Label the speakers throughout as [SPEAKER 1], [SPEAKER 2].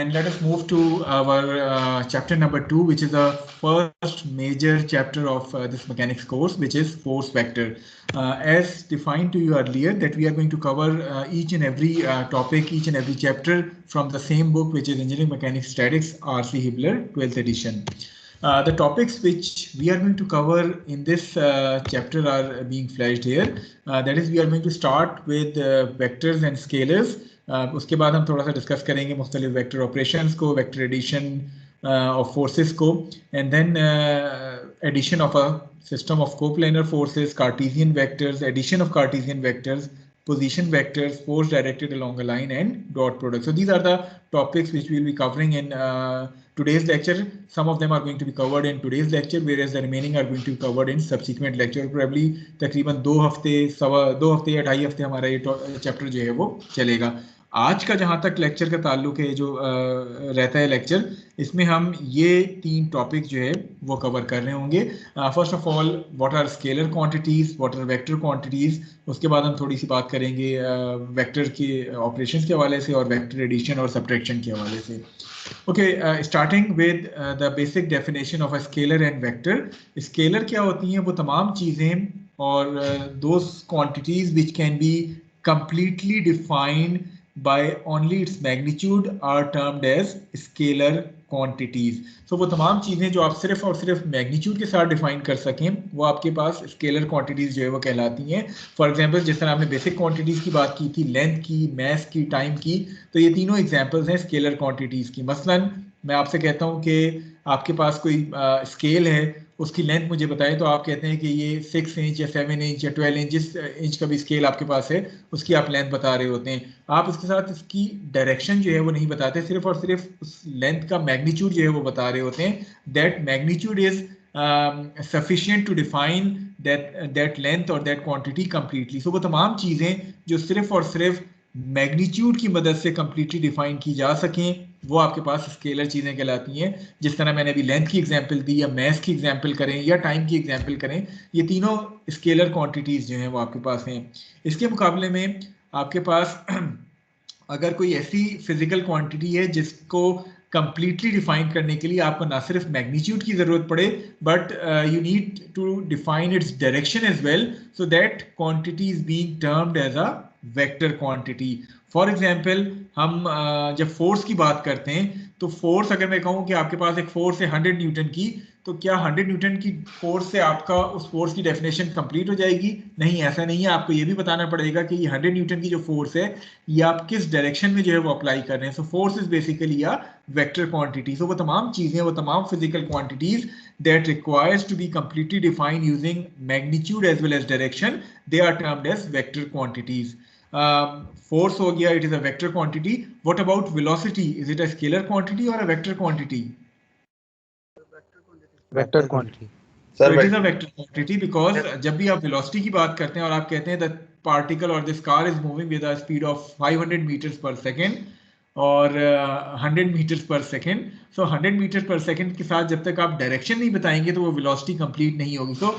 [SPEAKER 1] and let us move to our chapter number 2, which is the first major chapter of this mechanics course, which is force vector. As defined to you earlier, that we are going to cover each and every topic, each and every chapter from the same book, which is Engineering Mechanics Statics, R.C. Hibbeler, 12th edition. The topics which we are going to cover in this chapter are being flashed here. That is, we are going to start with vectors and scalars. उसके बाद हम थोड़ा सा discuss करेंगे मुख्तलिफ vector operations को, vector addition of forces को, and then addition of a system of coplanar forces, Cartesian vectors, addition of Cartesian vectors, position vectors, force directed along a line, and dot product. So these are the topics which we will be covering in today's lecture. Some of them are going to be covered in today's lecture, whereas the remaining are going to be covered in subsequent lecture. Probably तकरीबन 2 हफ्ते, 2 हफ्ते या 2.5 हफ्ते हमारा ये chapter जो है वो चलेगा. आज का जहाँ तक लेक्चर का ताल्लुक है, जो रहता है लेक्चर, इसमें हम ये 3 टॉपिक जो है वो कवर कर रहे होंगे. First of all, what are scalar quantities, what are vector quantities. उसके बाद हम थोड़ी सी बात करेंगे वेक्टर के ऑपरेशंस के हवाले से और वेक्टर एडिशन और सब्ट्रैक्शन के हवाले से. Okay, starting with the basic definition of a scalar and vector. Scalar क्या होती हैं? वो तमाम चीज़ें और those quantities which can be completely defined by only its magnitude are termed as scalar quantities. So वो तमाम चीज़ें जो आप सिर्फ और सिर्फ मैग्नीट्यूड के साथ डिफाइन कर सकें, वो आपके पास स्केलर क्वांटिटीज़ जो है वो कहलाती हैं. फॉर एग्जांपल, जिस तरह आपने बेसिक क्वांटिटीज़ की बात की थी, लेंथ की, मास की, टाइम की, तो ये तीनों एग्जांपल्स हैं स्केलर क्वांटिटीज़ की. मसलन मैं आपसे कहता हूँ कि आपके पास कोई स्केल है, उसकी लेंथ मुझे बताएं, तो आप कहते हैं कि ये 6 इंच या 7 इंच या 12 इंच, जिस इंच का भी स्केल आपके पास है उसकी आप लेंथ बता रहे होते हैं. आप इसके साथ इसकी डायरेक्शन जो है वो नहीं बताते, सिर्फ और सिर्फ उस लेंथ का मैग्नीट्यूड जो है वो बता रहे होते हैं. That magnitude is sufficient to define that length or that quantity completely. So वो तमाम चीज़ें जो सिर्फ और सिर्फ मैग्नीट्यूड की मदद से कंप्लीटली डिफाइन की जा सकें, वो आपके पास स्केलर चीज़ें कहलाती हैं. जिस तरह मैंने अभी लेंथ की एग्जांपल दी, या मैस की एग्जांपल करें, या टाइम की एग्जांपल करें, ये तीनों स्केलर क्वांटिटीज़ जो हैं वो आपके पास हैं. इसके मुकाबले में आपके पास अगर कोई ऐसी फिजिकल क्वांटिटी है जिसको कंप्लीटली डिफाइन करने के लिए आपको ना सिर्फ मैग्नीट्यूड की जरूरत पड़े, but you need to define its direction as well, so that quantity is being termed as a vector quantity. For example, हम जब फोर्स की बात करते हैं, तो फोर्स, अगर मैं कहूँ कि आपके पास एक फोर्स है 100 न्यूटन की, तो क्या 100 न्यूटन की फोर्स से आपका उस फोर्स की डेफिनेशन कंप्लीट हो जाएगी? नहीं, ऐसा नहीं है. आपको ये भी बताना पड़ेगा कि ये 100 न्यूटन की जो फोर्स है, ये आप किस डायरेक्शन में जो है वो अप्लाई कर रहे हैं. So force is basically a vector quantity. So वो तमाम चीज़ें, वो तमाम physical quantities that requires to be completely defined using magnitude as well as direction, they are termed as vector quantities. Force हो गया, it is a vector quantity. What about velocity? Is it a scalar quantity or a vector quantity?
[SPEAKER 2] Vector quantity.
[SPEAKER 1] So it is a vector quantity because जब भी आप velocity की बात करते हैं और आप कहते हैं that particle or this car is moving with a speed of 500 meters per second और 100 meters per second. So 100 meters per second के साथ जब तक आप डायरेक्शन नहीं बताएंगे तो वो velocity complete नहीं होगी. So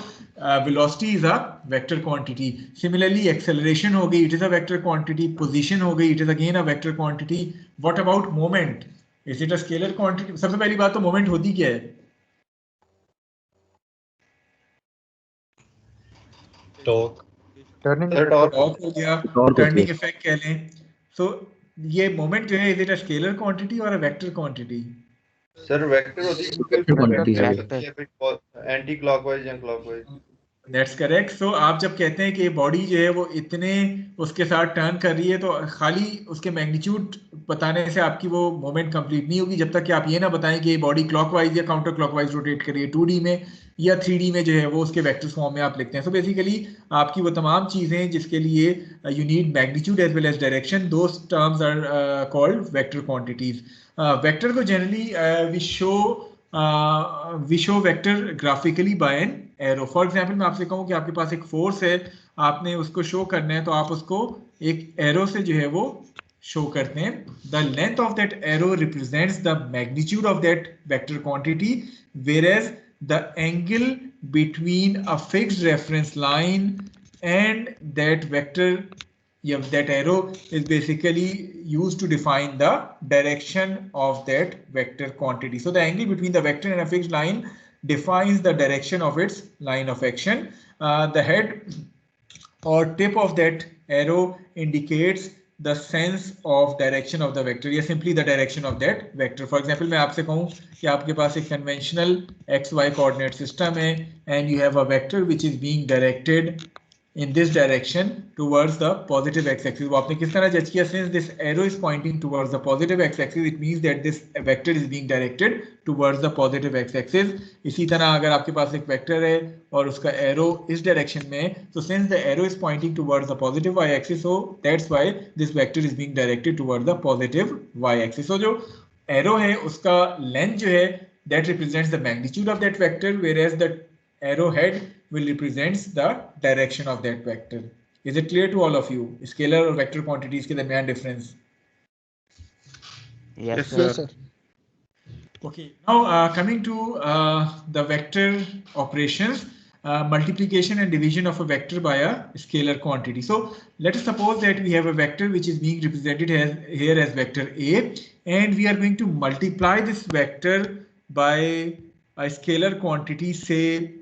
[SPEAKER 1] velocity is a vector quantity. Similarly, acceleration हो गई, it is a vector quantity. Position हो गई, it is again a vector quantity. What about moment? Is it a scalar quantity? सबसे पहली बात तो moment होती क्या है?
[SPEAKER 2] टर्निंग
[SPEAKER 1] टॉर्क हो गया, टर्निंग इफेक्ट कह लें. सो ये मोमेंट जो है, is it a scalar quantity और a vector quantity?
[SPEAKER 3] Sir vector होती है क्योंकि एंटी क्लॉकवाइज या क्लॉकवाइज.
[SPEAKER 1] That's correct. सो आप जब कहते हैं कि बॉडी जो है वो इतने उसके साथ टर्न कर रही है, तो खाली उसके मैग्नीट्यूड बताने से आपकी वो मोमेंट कंप्लीट नहीं होगी जब तक कि आप ये ना बताएं कि ये बॉडी क्लॉकवाइज या काउंटर क्लॉकवाइज रोटेट कर रही है. 2D में या 3D में जो है वो उसके वेक्टर फॉर्म में आप लिखते हैं. सो बेसिकली आपकी वो तमाम चीज़ें जिसके लिए you need magnitude as well as direction, those terms are called vector quantities. Vector को generally we show vector graphically by an arrow. For example, मैं आपसे कहूँ कि आपके पास एक फोर्स है, आपने उसको शो करना है, तो आप उसको एक एरो से जो है वो शो करते हैं. The length of that arrow represents the magnitude of that vector quantity, whereas the angle between a fixed reference line and that vector that arrow is basically used to define the direction of that vector quantity. So the angle between the vector and a fixed line defines the direction of its line of action. The head or tip of that arrow indicates the sense of direction of the vector, या simply the direction of that vector. For example, मैं आपसे कहूँ कि आपके पास एक conventional XY coordinate system है and you have a vector which is being directed in this direction towards the positive x-axis. वो आपने किस तरह जज किया? Since this arrow is pointing towards the positive x-axis, it means that this vector is being directed towards the positive x-axis. इसी तरह अगर आपके पास एक vector है और उसका arrow इस direction में है, so since the arrow is pointing towards the positive y-axis, so that's why this vector is being directed towards the positive y-axis. So जो arrow है उसका length जो है that represents the magnitude of that vector, whereas the arrowhead will represents the direction of that vector. Is it clear to all of you? Scalar और vector quantities के दरमियान difference?
[SPEAKER 2] Yes, sir.
[SPEAKER 1] Okay. Now coming to the vector operations, multiplication and division of a vector by a scalar quantity. So let us suppose that we have a vector which is being represented here as vector A, and we are going to multiply this vector by a scalar quantity, say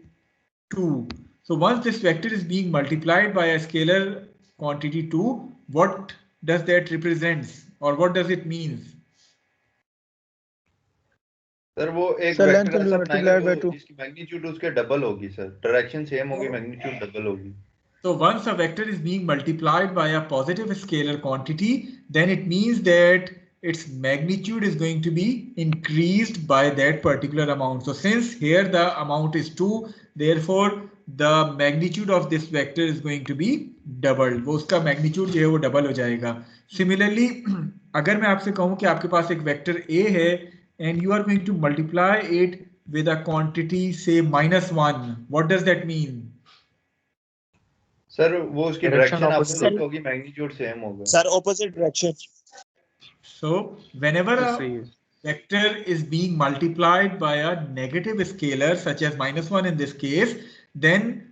[SPEAKER 1] 2. So once this vector is being multiplied by a scalar quantity 2, what does that represents or what does it means?
[SPEAKER 3] Sir वो एक vector ऐसा बनाएंगे जिसकी magnitude उसके double होगी sir, direction same होगी, magnitude double होगी.
[SPEAKER 1] So once a vector is being multiplied by a positive scalar quantity, then it means that its magnitude is going to be increased by that particular amount. So since here the amount is 2, therefore the magnitude of this vector is going to be doubled. वो उसका magnitude जो है वो double हो जाएगा. Similarly, अगर मैं आपसे कहूँ कि आपके पास एक vector A है and you are going to multiply it with a quantity say -1, what does that mean?
[SPEAKER 3] Sir वो उसकी डायरेक्शन अपोजिट होगी, मैग्नीट्यूड सेम होगा.
[SPEAKER 4] Sir opposite direction.
[SPEAKER 1] So whenever a vector is being multiplied by a negative scalar such as -1 in this case, then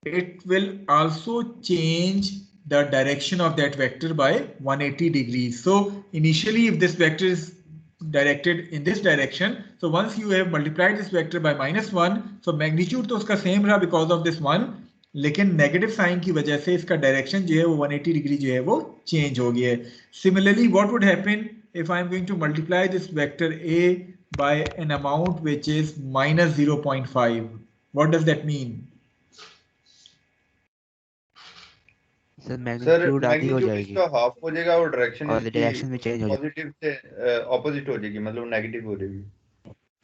[SPEAKER 1] it will also change the direction of that vector by 180 degrees. So initially if this vector is directed in this direction, so once you have multiplied this vector by -1, so magnitude तो उसका same रहा because of this 1, लेकिन negative sign की वजह से इसका direction जो है वो 180 डिग्री जो है वो चेंज हो गया है. Similarly what would happen if I am going to multiply this vector a by N amount which is -0.5, what does that mean?
[SPEAKER 2] Sir magnitude आधी हो जाएगी,
[SPEAKER 3] इसका हाफ हो जाएगा और डायरेक्शन
[SPEAKER 2] में चेंज हो जाएगी,
[SPEAKER 3] पॉजिटिव से ऑपोजिट हो जाएगी, मतलब नेगेटिव हो जाएगी.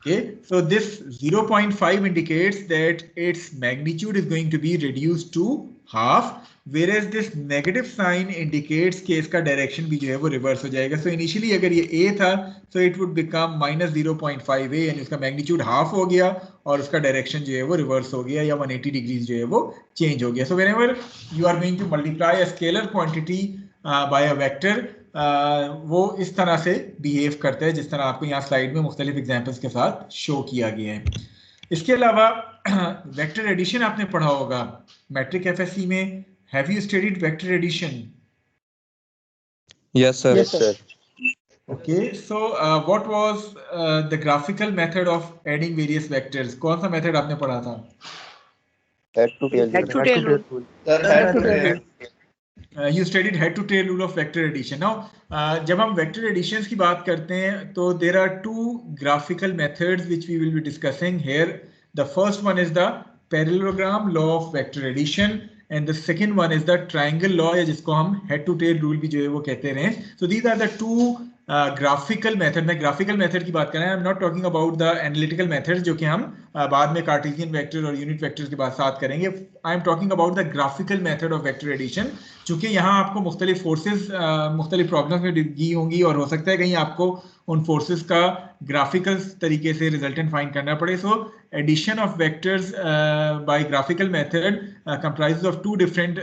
[SPEAKER 1] Okay, so this 0.5 indicates that its magnitude is going to be reduced to half, whereas this negative sign indicates कि इसका direction भी जो है वो reverse हो जाएगा. So initially अगर ये a था, so it would become -0.5a and इसका magnitude half हो गया और उसका direction जो है वो reverse हो गया या 180 degrees जो है वो change हो गया. So whenever you are going to multiply a scalar quantity by a vector, वो इस तरह से बिहेव करता है जिस तरह आपको यहाँ स्लाइड में मुख्तलिफ एग्जांपल्स के साथ शो किया गया है. इसके अलावा वेक्टर एडिशन आपने पढ़ा होगा मैट्रिक एफएससी में. Have you studied vector addition?
[SPEAKER 4] Yes sir. Yes sir.
[SPEAKER 1] Okay, so what was the graphical method of adding various vectors? कौन सा मेथड आपने पढ़ा था?
[SPEAKER 4] Head to tail rule.
[SPEAKER 3] Sir head to tail.
[SPEAKER 1] You studied head to tail rule of vector addition. Now, जब हम vector additions की बात करते हैं तो there are two graphical methods which we will be discussing here. The first one is the parallelogram law of vector addition and the second one is the triangle law, या जिसको हम head to tail rule भी जो है वो कहते रहे. So these are the two graphical method. मैं graphical method की बात कर रहा हूँ. I'm not talking about the analytical methods जो कि हम बाद में कार्टेशियन वेक्टर और यूनिट वेक्टर्स के बाद साथ करेंगे. I am talking about the graphical method of vector addition. चूंकि यहाँ आपको मुख्तलिफ फोर्सेस मुख्तलिफ प्रॉब्लम्स में दी होंगी और हो सकता है कहीं आपको उन फोर्सेस का ग्राफिकल तरीके से रिजल्टेंट फाइंड करना पड़े. So addition of vectors by graphical method comprises of two different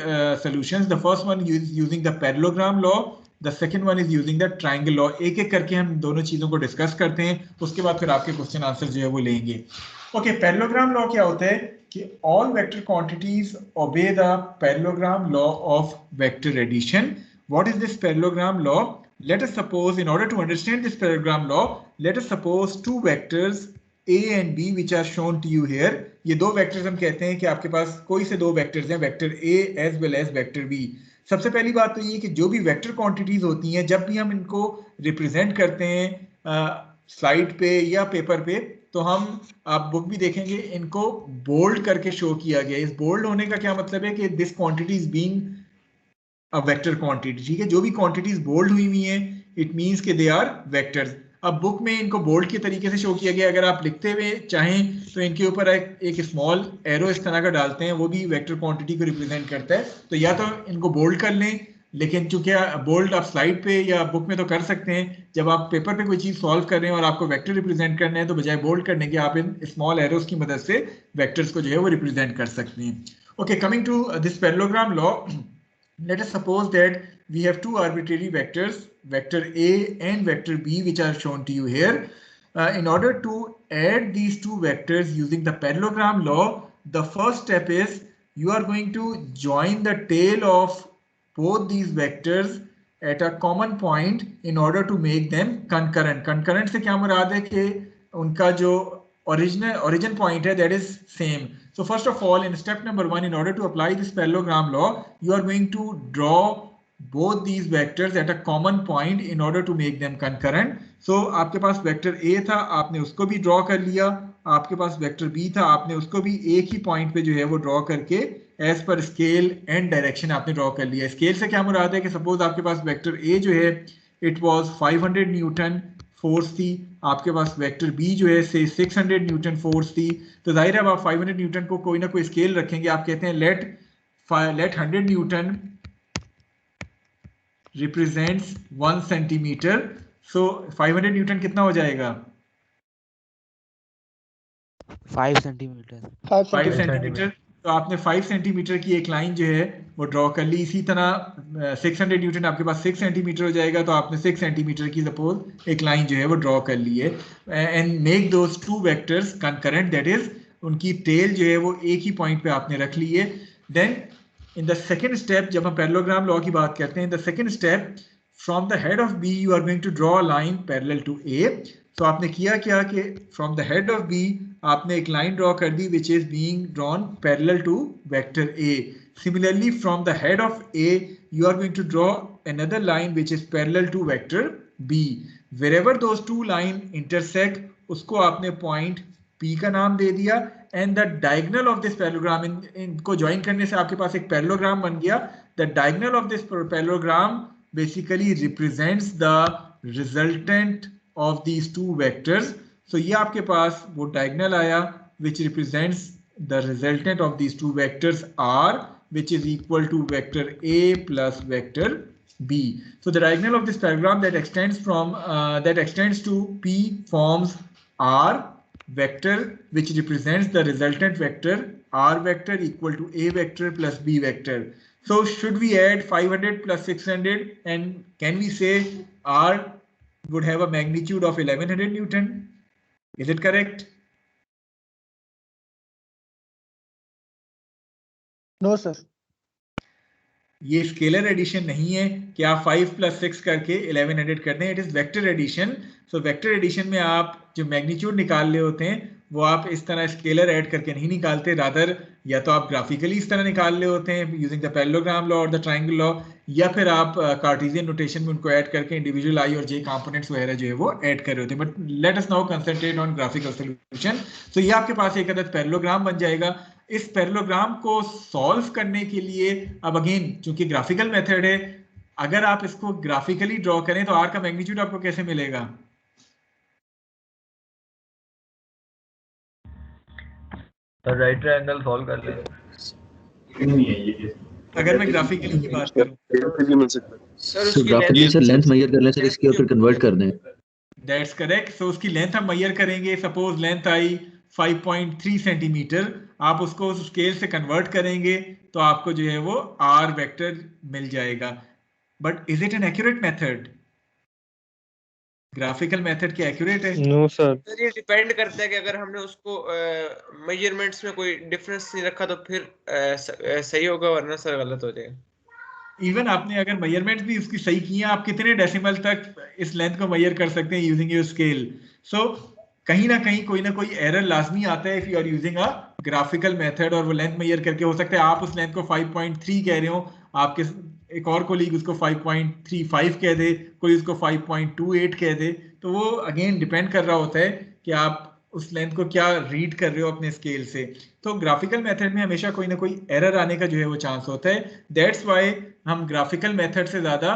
[SPEAKER 1] solutions. The first one is using the parallelogram law. The second one is using the triangle law. एक एक करके हम दोनों चीजों को डिस्कस करते हैं, उसके बाद फिर आपके क्वेश्चन आंसर जो है वो लेंगे. ओके, पैरेललोग्राम लॉ क्या होता है कि all vector quantities obey the parallelogram law of vector addition. What is this parallelogram law? Let us suppose, in order to understand this parallelogram law, let us suppose two vectors A and B which are shown to you here. ये दो vectors हम कहते हैं कि आपके पास कोई से दो vectors हैं, vector A as well as vector B. सबसे पहली बात तो ये कि जो भी vector quantities होती हैं, जब भी हम इनको represent करते हैं स्लाइड पे या पेपर पे, तो हम, आप बुक भी देखेंगे, इनको बोल्ड करके शो किया गया. इस बोल्ड होने का क्या मतलब है कि this quantity is being a vector quantity. ठीक है, जो भी क्वांटिटीज बोल्ड हुई हैं, इट मींस कि दे आर वेक्टर्स. अब बुक में इनको बोल्ड के तरीके से शो किया गया. अगर आप लिखते हुए चाहें तो इनके ऊपर एक स्मॉल एरो इस तरह का डालते हैं, वो भी वेक्टर क्वांटिटी को रिप्रेजेंट करता है. तो या तो इनको बोल्ड कर लें, लेकिन चूंकि बोल्ड आप स्लाइड पे या बुक में तो कर सकते हैं, जब आप पेपर पे कोई चीज सॉल्व कर रहे हैं और आपको वेक्टर रिप्रेजेंट करना है, तो बजाय बोल्ड करने के आप इन स्मॉल एरोस की मदद से वेक्टर्स को जो है वो रिप्रेजेंट कर सकते हैं. Okay, coming to this parallelogram law, let us suppose that we have two arbitrary vectors, vector A and vector B, which are shown to you here. In order to add these two vectors using the parallelogram law, the first step is you are going to join the tail of both these vectors at a common point in order to make them concurrent. Concurrent से क्या मुराद है कि उनका जो origin point है, that is same. So first of all, in step number 1, in order to apply this parallelogram law, you are going to draw both these vectors at a common point in order to make them concurrent. So आपके पास vector A था, आपने उसको भी draw कर लिया. आपके पास vector B था, आपने उसको भी एक ही पॉइंट पे जो है वो ड्रॉ करके एज पर स्केल एंड डायरेक्शन आपने ड्रॉ कर लिया. स्केल से क्या मुराद है कि सपोज आपके पास वेक्टर A जो है इट वाज 500 न्यूटन फोर्स थी, आपके पास वेक्टर बी जो है से 600 न्यूटन फोर्स थी. तो जाहिर है आप 500 न्यूटन को कोई ना कोई स्केल रखेंगे. आप कहते हैं लेट 100 न्यूटन रिप्रेजेंट्स 1 सेंटीमीटर. सो 500 न्यूटन कितना हो जाएगा?
[SPEAKER 2] 5 सेंटीमीटर.
[SPEAKER 1] 5 सेंटीमीटर. तो आपने 5 सेंटीमीटर की एक लाइन जो है वो ड्रॉ कर ली. इसी तरह 600 न्यूटन आपके पास 6 सेंटीमीटर हो जाएगा, तो आपने 6 सेंटीमीटर की सपोज एक लाइन जो है वो ड्रॉ कर ली है. And make those two vectors concurrent, that is उनकी टेल जो है वो एक ही पॉइंट पे आपने रख ली है. Then in the second step, जब हम पैरेललोग्राम लॉ की बात करते हैं, the second step, from the head of B you are going to draw a line parallel to A. तो आपने किया क्या कि from the head of B आपने एक लाइन ड्रॉ कर दी which is being drawn parallel to vector A. Similarly, from the head of A, you are going to draw another line which is parallel to vector B. Wherever those two lines intersect, उसको आपने point P का नाम दे दिया. And the diagonal of this parallelogram, इनको join करने से आपके पास एक parallelogram बन गया. The diagonal of this parallelogram basically represents the resultant of these two vectors. So ये आपके पास वो diagonal आया which represents the resultant of these two vectors R, which is equal to vector A plus vector B. So the diagonal of this parallelogram that extends to P forms R vector, which represents the resultant vector R vector equal to A vector plus B vector. So should we add 500 plus 600, and can we say R would have a magnitude of 1100 Newton? Is it correct?
[SPEAKER 5] No sir,
[SPEAKER 1] ये scalar addition नहीं है कि आप 5 + 6 करके 1100 कर दें. It is vector addition. So vector addition में आप जो मैग्नीट्यूड निकाल रहे होते हैं वो आप इस तरह स्केलर ऐड करके नहीं निकालते, रादर या तो आप ग्राफिकली इस तरह निकाल रहे होते हैं यूजिंग द पैरेललोग्राम लॉ और द ट्रायंगल लॉ, या फिर आप कार्टेशियन नोटेशन में उनको ऐड करके इंडिविजुअल आई और जे कंपोनेंट्स वगैरह जो है वो ऐड कर रहे होते हैं. But let us now concentrate on graphical solution. So ये आपके पास एक अदद पैरेललोग्राम बन जाएगा. इस पैरेललोग्राम को सॉल्व करने के लिए, अब अगेन चूंकि ग्राफिकल मेथड है, अगर आप इसको ग्राफिकली ड्रॉ करें तो आर का मैग्नीट्यूड आपको कैसे मिलेगा?
[SPEAKER 3] राइट ट्रायंगल सॉल्व कर लें.
[SPEAKER 1] अगर मैं ग्राफिकली की बात करूं,
[SPEAKER 4] sir graphically sir length major कर लें सर इसकी और फिर कन्वर्ट कर दें.
[SPEAKER 1] That's correct. सो उसकी लेंथ हम मेजर करेंगे. सपोज लेंथ आई 5.3 सेंटीमीटर. आप उसको उस स्केल से कन्वर्ट करेंगे तो आपको जो है वो आर वेक्टर मिल जाएगा. But is it an accurate method? Graphical method क्या एक्यूरेट है?
[SPEAKER 5] No sir.
[SPEAKER 6] सर ये डिपेंड करता है कि अगर हमने उसको मेजरमेंट्स में कोई डिफरेंस नहीं रखा तो फिर सही होगा, वरना सर गलत हो जाएगा।
[SPEAKER 1] इवन आपने अगर मेजरमेंट्स भी उसकी सही किए, आप कितने डेसिमल तक इस लेंथ को मेजर कर सकते हैं यूजिंग योर स्केल? सो कहीं ना कहीं कोई ना कोई एरर लाजमी आता है if you are using a graphical method, और वो लेंथ मेजर करके हो सकता है आप उस लेंथ को 5.3 कह रहे हो, आपके एक और कोलीग उसको 5.35 कह दे, कोई उसको 5.28 कह दे, तो वो अगेन डिपेंड कर रहा होता है कि आप उस लेंथ को क्या रीड कर रहे हो अपने स्केल से। तो ग्राफिकल मेथड में हमेशा कोई ना कोई एरर आने का जो है वो चांस होता है। दैट्स वाई हम ग्राफिकल मेथड से ज्यादा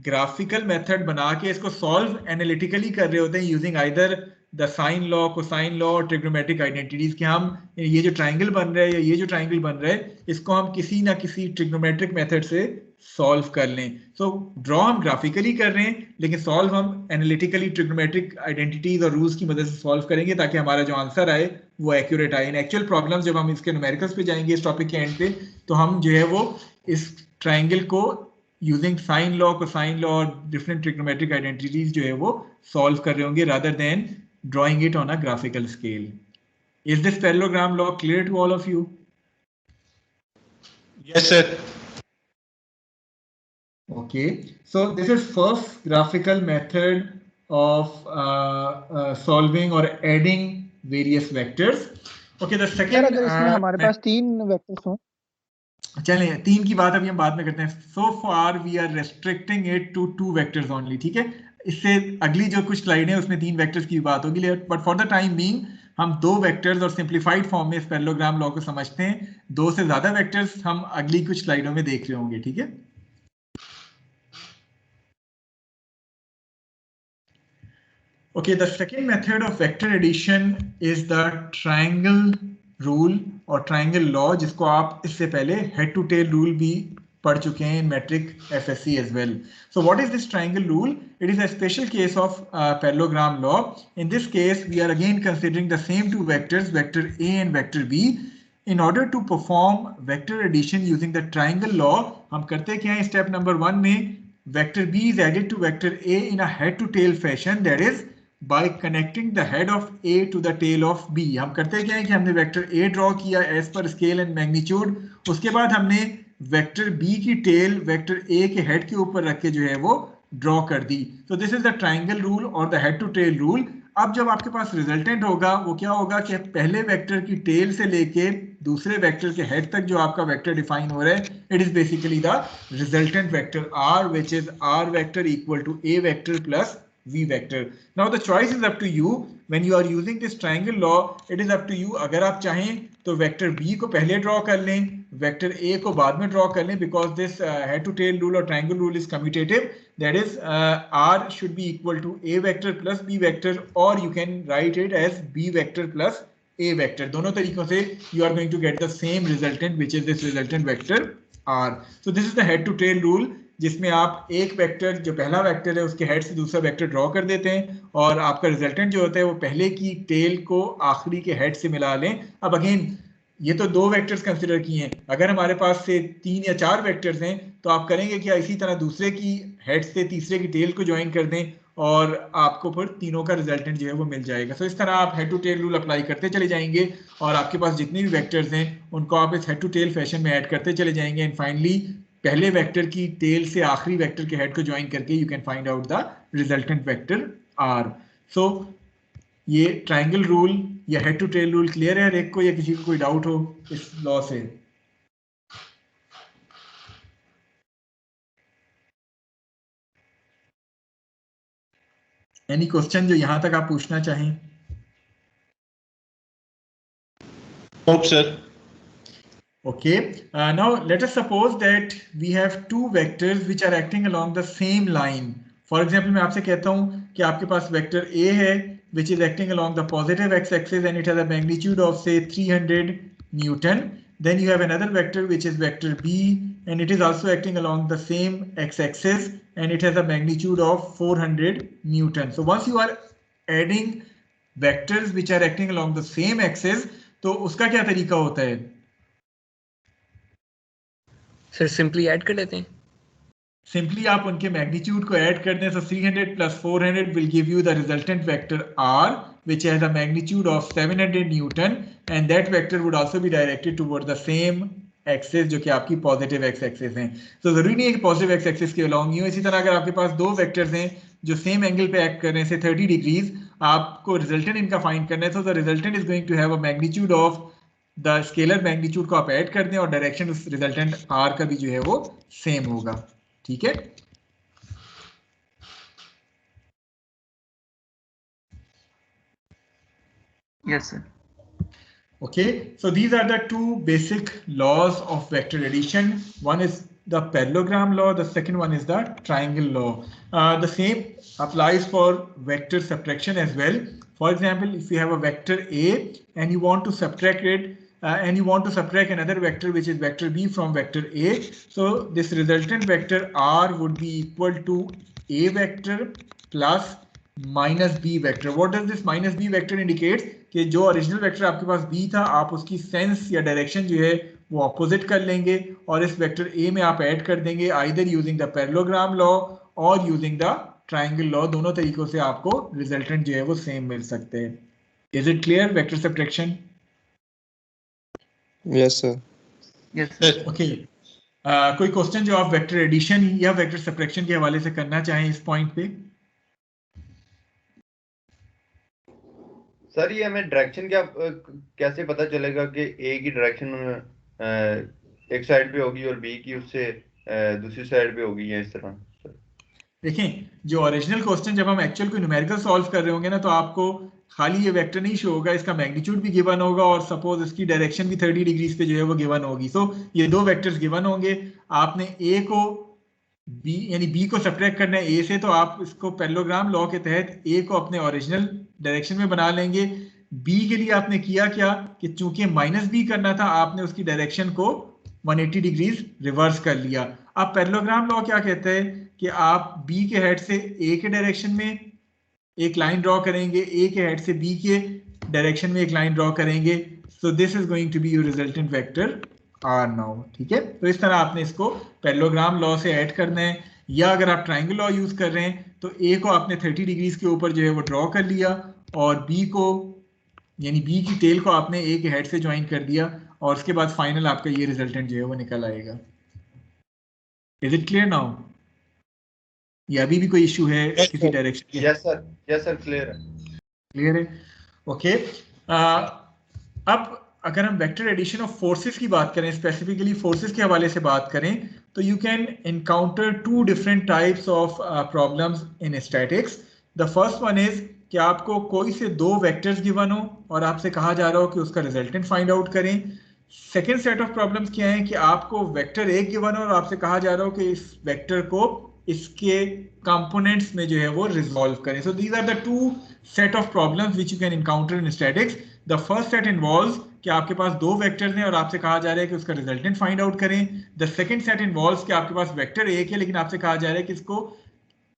[SPEAKER 1] ग्राफिकल मेथड बना के इसको सॉल्व एनालिटिकली कर रहे होते हैं using either the sine law, cosine law और ट्रिग्नोमेट्रिक आइडेंटिटीज कि हम ये जो ट्राइंगल बन रहा है या ये जो ट्राइंगल बन रहा है इसको हम किसी ना किसी ट्रिग्नोमेट्रिक मेथड से सॉल्व कर लें। सो ड्रॉ हम ग्राफिकली कर रहे हैं लेकिन सॉल्व हम एनालिटिकली ट्रिग्नोमेट्रिक आइडेंटिटीज और रूल्स की मदद से सॉल्व करेंगे ताकि हमारा जो आंसर आए वो एक्यूरेट आए। इन एक्चुअल प्रॉब्लम्स जब हम इसके न्यूमेरिकल्स पे जाएंगे इस टॉपिक के एंड पे, तो हम जो है वो इस ट्राइंगल को using sine law, cosine law और डिफरेंट ट्रिग्नोमेट्रिक आइडेंटिटीज जो है वो सॉल्व कर रहे होंगे rather than drawing it on a graphical scale. Is this parallelogram law clear to all of you?
[SPEAKER 7] Yes, sir.
[SPEAKER 1] Okay, so this is first graphical method of solving or adding various vectors. Okay, the second
[SPEAKER 8] अगर इसमें हमारे पास 3 vectors हों,
[SPEAKER 1] चलें 3 की बात अभी हम बाद में करते हैं। So far we are restricting it to 2 vectors only, ठीक है? इससे अगली जो कुछ स्लाइड है उसमें 3 वेक्टर्स की बात होगी, but for the time being हम 2 वेक्टर्स और सिंप्लीफाइड फॉर्म में इस पैरेललोग्राम लॉ को समझते हैं। 2 से ज्यादा वेक्टर्स हम अगली कुछ स्लाइडों में देख रहे होंगे, ठीक है? Okay, the second method of vector addition is the triangle rule और triangle law, जिसको आप इससे पहले head to tail rule भी पढ़ चुके हैं in metric FSC as well. So what is this triangle rule? It is a special case of parallelogram law. In this case, we are again considering the same 2 vectors, vector A and vector B. In order to perform vector addition using the triangle law, हम करते क्या हैं step number 1 में, vector B is added to vector A in a head to tail fashion, that is by connecting the head of A to the tail of B. हम करते क्या है कि हमने वेक्टर A ड्रॉ किया as per scale and magnitude, उसके बाद हमने वेक्टर B की टेल वेक्टर A के हेड के ऊपर रख के जो है वो ड्रॉ कर दी। तो this is the triangle rule और the head to tail rule. अब जब आपके पास रिजल्टेंट होगा वो क्या होगा कि पहले वेक्टर की टेल से लेके दूसरे वेक्टर के हेड तक जो आपका वेक्टर डिफाइन हो रहा है, it is basically the resultant vector R, which is R vector equal to A vector plus V vector. Now the choice is up to you. When you are using this triangle law, it is up to you. अगर आप चाहें तो vector B को पहले draw कर लें, vector A को बाद में ड्रॉ कर लें, because this head to tail rule और triangle rule is commutative. That is R should be equal to A vector plus B vector, or you can write it as B vector plus A vector. दोनों तरीकों से you are going to get the same resultant, which is this resultant vector R. So this is the head to tail rule, जिसमें आप एक vector जो पहला vector है उसके हेड से दूसरा वेक्टर ड्रॉ कर देते हैं और आपका रिजल्टेंट जो होता है वो पहले की टेल को आखिरी के हेड से मिला लें। अब अगेन ये तो 2 वेक्टर्स कंसिडर किए हैं, अगर हमारे पास से 3 या 4 वेक्टर्स हैं तो आप करेंगे क्या, इसी तरह दूसरे की हेड से तीसरे की टेल को ज्वाइन कर दें और आपको फिर तीनों का रिजल्टेंट जो है वो मिल जाएगा। सो इस तरह आप head to tail rule apply करते चले जाएंगे और आपके पास जितने भी वेक्टर्स हैं उनको आप इस हेड टू टेल फैशन में ऐड करते चले जाएंगे एंड फाइनली पहले वेक्टर की टेल से आखिरी वेक्टर के हेड को ज्वाइन करके you can find out the resultant vector R. सो ये ट्राइंगल रूल या head to tail rule clear है हर एक को, या किसी को कोई डाउट हो इस लॉ से? एनी क्वेश्चन जो यहां तक आप पूछना चाहें?
[SPEAKER 7] Nope, sir.
[SPEAKER 1] Okay, now let us suppose that we have 2 vectors which are acting along the same line. For example, मैं आपसे कहता हूं कि आपके पास वेक्टर A है which is acting along the positive x-axis and it has a magnitude of say 300 Newton. Then you have another vector which is vector B and it is also acting along the same x-axis and it has a magnitude of 400 Newton. So once you are adding vectors which are acting along the same axis, तो उसका क्या तरीका होता है?
[SPEAKER 9] Sir simply add कर लेते हैं।
[SPEAKER 1] Simply आप उनके मैग्नीट्यूड को ऐड कर दें. So 300 plus 400 will give you the resultant vector R, which has a magnitude of 700 Newton, and that vector would also be directed toward the same axis जो कि आपकी पॉजिटिव एक्स एक्सेस हैं. तो जरूरी नहीं है कि पॉजिटिव एक्स एक्सेस के अलॉन्ग ही हो. इसी तरह अगर आपके पास दो वेक्टर्स हैं जो सेम एंगल पे एक्ट कर रहे हैं से 30 डिग्रीज, आपको रिजल्टेंट इनका फाइंड करना है. तो the resultant is going to have a magnitude of the scalar magnitude को आप ऐड कर दें और डायरेक्शन उस रिजल्टेंट आर का भी जो है वो सेम होगा. ठीक है.
[SPEAKER 5] Yes, sir.
[SPEAKER 1] Okay, so these are the two basic laws of vector addition. One is the parallelogram law, the second one is the triangle law. The same applies for vector subtraction as well. For example, if you have a vector A and you want to subtract it and you want to subtract another vector which is vector B from vector A, so this resultant vector R would be equal to A vector plus minus B vector. What does this minus B vector indicate? कि जो original vector आपके पास B था, आप उसकी sense या direction जो है वो अपोजिट कर लेंगे और इस वेक्टर A में आप ऐड कर देंगे either using the parallelogram law और यूजिंग द ट्रायंगल लॉ. दोनों तरीकों से आपको रिजल्टेंट जो है वो सेम मिल सकते हैं. Is it clear vector subtraction?
[SPEAKER 9] Yes sir.
[SPEAKER 5] Yes, sir.
[SPEAKER 1] Okay. कोई क्वेश्चन जो आप वेक्टर एडिशन या वेक्टर सब्ट्रैक्शन के हवाले से करना चाहें इस पॉइंट पे?
[SPEAKER 3] सर ये हमें डायरेक्शन क्या कैसे पता चलेगा कि ए की डायरेक्शन एक साइड पे होगी और बी की उससे दूसरी साइड पे होगी या इस तरह?
[SPEAKER 1] देखें, जो ओरिजिनल क्वेश्चन जब हम एक्चुअल को न्यूमेरिकल सॉल्व कर रहे होंगे ना, तो आपको खाली ये वेक्टर नहीं शो होगा, इसका मैग्नीट्यूड भी गिवन होगा और सपोज इसकी डायरेक्शन भी 30 डिग्रीज पे जो है वो गिवन होगी. सो ये दो वेक्टर्स गिवन होंगे, आपने ए को बी यानी बी को सब्ट्रैक्ट करना है ए से, तो आप इसको पैरेललोग्राम लॉ के तहत ए को अपने ओरिजिनल डायरेक्शन में बना लेंगे. बी के लिए आपने किया क्या कि चूंकि माइनस बी करना था, आपने उसकी डायरेक्शन को 180 डिग्रीज रिवर्स कर लिया. अब पैरेललोग्राम लॉ क्या कहता है कि आप बी के हेड से ए के डायरेक्शन में एक लाइन ड्रॉ करेंगे, ए के हेड से बी के डायरेक्शन में एक लाइन ड्रॉ करेंगे. So this is going to be your resultant vector R now. ठीक है. तो इस तरह आपने इसको पैरेललोग्राम लॉ से ऐड करना है, या अगर आप ट्रायंगल लॉ यूज कर रहे हैं तो ए को आपने 30 डिग्रीज के ऊपर जो है वो ड्रॉ कर लिया और बी को यानी बी की टेल को आपने ए के हेड से ज्वाइन कर दिया और उसके बाद फाइनल आपका ये रिजल्टेंट जो है वो निकल आएगा. Is it clear now? या अभी भी कोई इशू है किसी डायरेक्शन?
[SPEAKER 3] यस सर क्लियर है.
[SPEAKER 1] क्लियर है. ओके. अब अगर हम वेक्टर एडिशन ऑफ फोर्सेस की बात करें, स्पेसिफिकली फोर्सेस के हवाले से बात करें, तो you can encounter two different types of problems in statics. The first one is कि आपको कोई से दो वेक्टर्स गिवन हो और आपसे कहा जा रहा हो कि उसका रिजल्टेंट फाइंड आउट करें. सेकेंड सेट ऑफ प्रॉब्लम्स क्या है कि आपको वेक्टर एक गिवन हो और आपसे कहा जा रहा हो कि इस वेक्टर को इसके कंपोनेंट्स में जो है वो रिजॉल्व करें. So these are the two set of problems which you can encounter in statics. The first set involves कि आपके पास दो वेक्टर्स हैं और आपसे कहा जा रहा है कि उसका रिजल्टेंट फाइंड आउट करें. द सेकंड सेट इन्वॉल्व्स कि आपके पास वेक्टर एक है लेकिन आपसे कहा जा रहा है कि इसको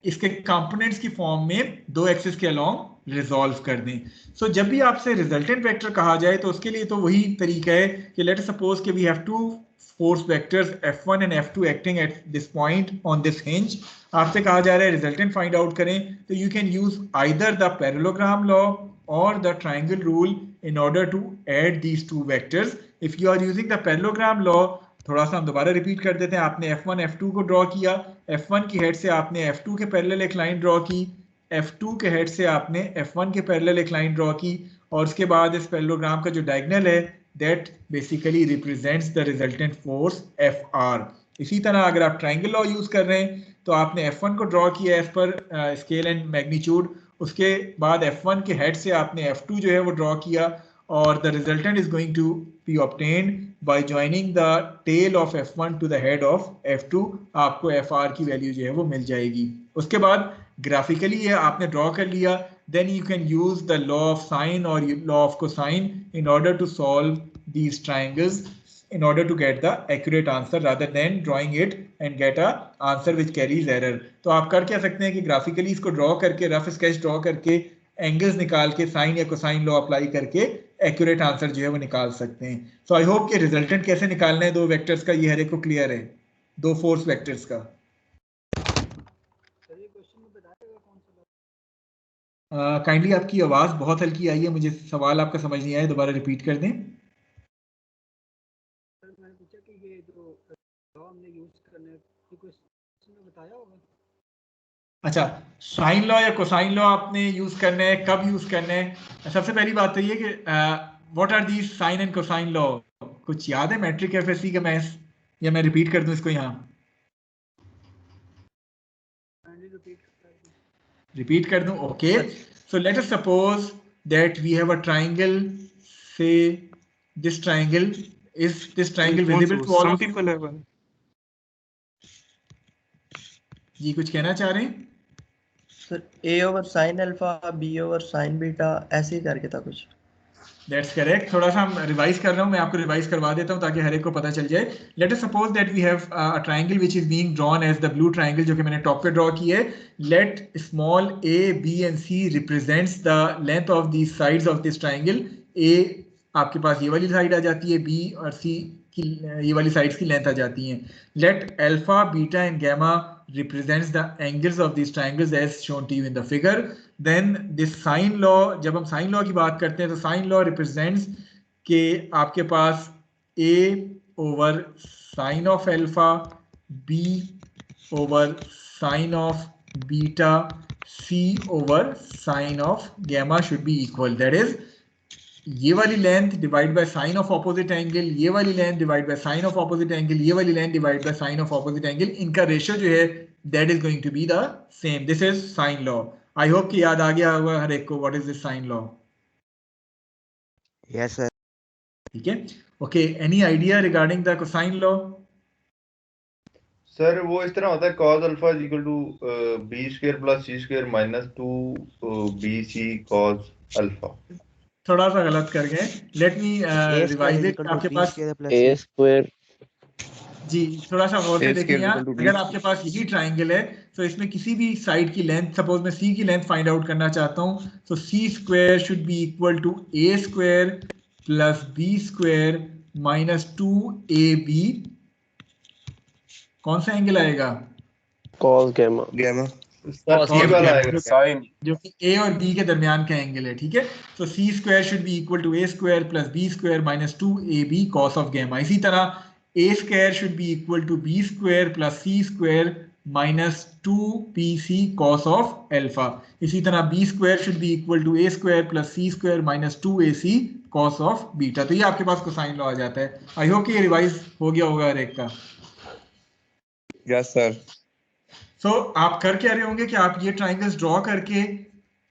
[SPEAKER 1] इसके कंपोनेंट्स की फॉर्म में दो एक्सिस के अलोंग रिजॉल्व कर दें. सो जब भी आपसे रिजल्टेंट वेक्टर कहा जाए तो उसके लिए तो वही तरीका है कि लेट सपोज कि we have two force vectors f1 and f2 acting at this point on this hinge. आपसे कहा जा रहा है रिजल्टेंट फाइंड आउट करें, तो you can use either the parallelogram law or the triangle rule in order to add these two vectors. If you are using the parallelogram law, थोड़ा सा हम दोबारा रिपीट कर देते हैं. आपने f1 f2 को ड्रॉ किया, f1 की हेड से आपने f2 के पैरेलल एक लाइन ड्रॉ की, f2 के हेड से आपने f1 के पैरेलल एक लाइन ड्रॉ की और उसके बाद इस पैरेललोग्राम का जो डायगोनल है that basically represents the resultant force Fr. इसी तरह अगर आप ट्रायंगल लॉ यूज कर रहे हैं तो आपने F1 को ड्रॉ किया एज पर स्केल एंड मैग्नीट्यूड, उसके बाद F1 के हेड से आपने F2 जो है वो ड्रॉ किया और the resultant is going to be obtained by joining the tail of F1 to the head of F2. आपको Fr की वैल्यू जो है वो मिल जाएगी. उसके बाद ग्राफिकली ये आपने ड्रॉ कर लिया, then you can use the law of sine or law of cosine in order to solve these triangles in order to get the accurate answer rather than drawing it and get a answer which carries error. तो आप कर क्या सकते हैं कि graphically इसको draw करके rough sketch draw करके एंगल्स निकाल के साइन या कोसाइन लॉ अप्लाई करके एक्यूरेट आंसर जो है वो निकाल सकते हैं. सो आई होप कि रिजल्टेंट कैसे निकालना है दो वेक्टर्स का ये हर एक को क्लियर है, दो फोर्स वेक्टर्स का. काइंडली आपकी आवाज बहुत हल्की आई है, मुझे सवाल आपका समझ नहीं आया, दोबारा रिपीट कर दें।
[SPEAKER 9] मैंने पूछा कि ये जो हमने यूज करने की कोई बताया होगा।
[SPEAKER 1] अच्छा, साइन लॉ या कोसाइन लॉ आपने यूज करना है, कब यूज करना है? सबसे पहली बात तो ये कि what are these sine and cosine law? कुछ याद है मैट्रिक एफएससी का मैथ्स, या मैं रिपीट कर दूं इसको? यहाँ रिपीट कर दूं? Okay, so let us suppose that we have a triangle, say this triangle, is this triangle visible to all
[SPEAKER 6] some
[SPEAKER 1] of you?
[SPEAKER 6] people have
[SPEAKER 1] जी कुछ कहना चाह रहे हैं?
[SPEAKER 10] Sir a over sine alpha b over sign beta ऐसे ही करके था कुछ।
[SPEAKER 1] That's correct. थोड़ा सा हम रिवाइज कर रहा हूँ, मैं आपको रिवाइज करवा देता हूँ ताकि हर एक को पता चल जाए। Let us suppose that we have a triangle which is being drawn as the blue triangle जो कि मैंने टॉप पे ड्रॉ की है। Let small a, b and c represents the length of these sides of this triangle. a आपके पास ये वाली side आ जाती है, b और c की ये वाली साइड्स की लेंथ आ जाती हैं। Let alpha, beta and gamma represents the angles of these triangles as shown to you in the figure. Then this sine law, जब हम sine law की बात करते हैं तो sine law represents कि आपके पास a over sine of alpha, b over sine of beta, c over sine of gamma should be equal. That is, ये वाली length divide by sine of opposite angle, ये वाली length divide by sine of opposite angle, ये वाली length divide by sine of opposite angle, इनका ratio जो है that is going to be the same. This is sine law. I hope कि याद आ गया होगा हर एक को what is this sine law.
[SPEAKER 2] Yes sir.
[SPEAKER 1] ठीक है, okay. Any idea regarding the cosine law?
[SPEAKER 3] Sir वो इस तरह होता है cos alpha is equal to b square plus c square minus 2bc cos alpha.
[SPEAKER 1] थोड़ा सा गलत कर गए. Let me revise it. आपके पास
[SPEAKER 4] a स्क्वायर
[SPEAKER 1] जी थोड़ा सा गौर से देखिए यहाँ, अगर आपके पास यही ट्राइंगल है तो इसमें किसी भी साइड की लेंथ, सपोज मैं c की लेंथ फाइंड आउट करना चाहता हूँ, तो c square should be equal to a square plus b square minus 2ab. कौन सा एंगल आएगा?
[SPEAKER 4] cos gamma.
[SPEAKER 1] जो कि a और b के दरमियान का एंगल है. ठीक है, तो c square should be equal to a square plus b square minus 2ab cos of gamma. इसी तरह a square should be equal to b square plus c square minus 2bc cos of alpha. इसी तरह b square should be equal to a square plus c square minus 2ac cos of beta. तो ये आपके पास cosine law आ जाता है. आई hope कि ये revise हो गया होगा हर एक का.
[SPEAKER 7] Yes sir.
[SPEAKER 1] सो आप कर क्या रहे होंगे कि आप ये ट्राइंगल्स ड्रॉ करके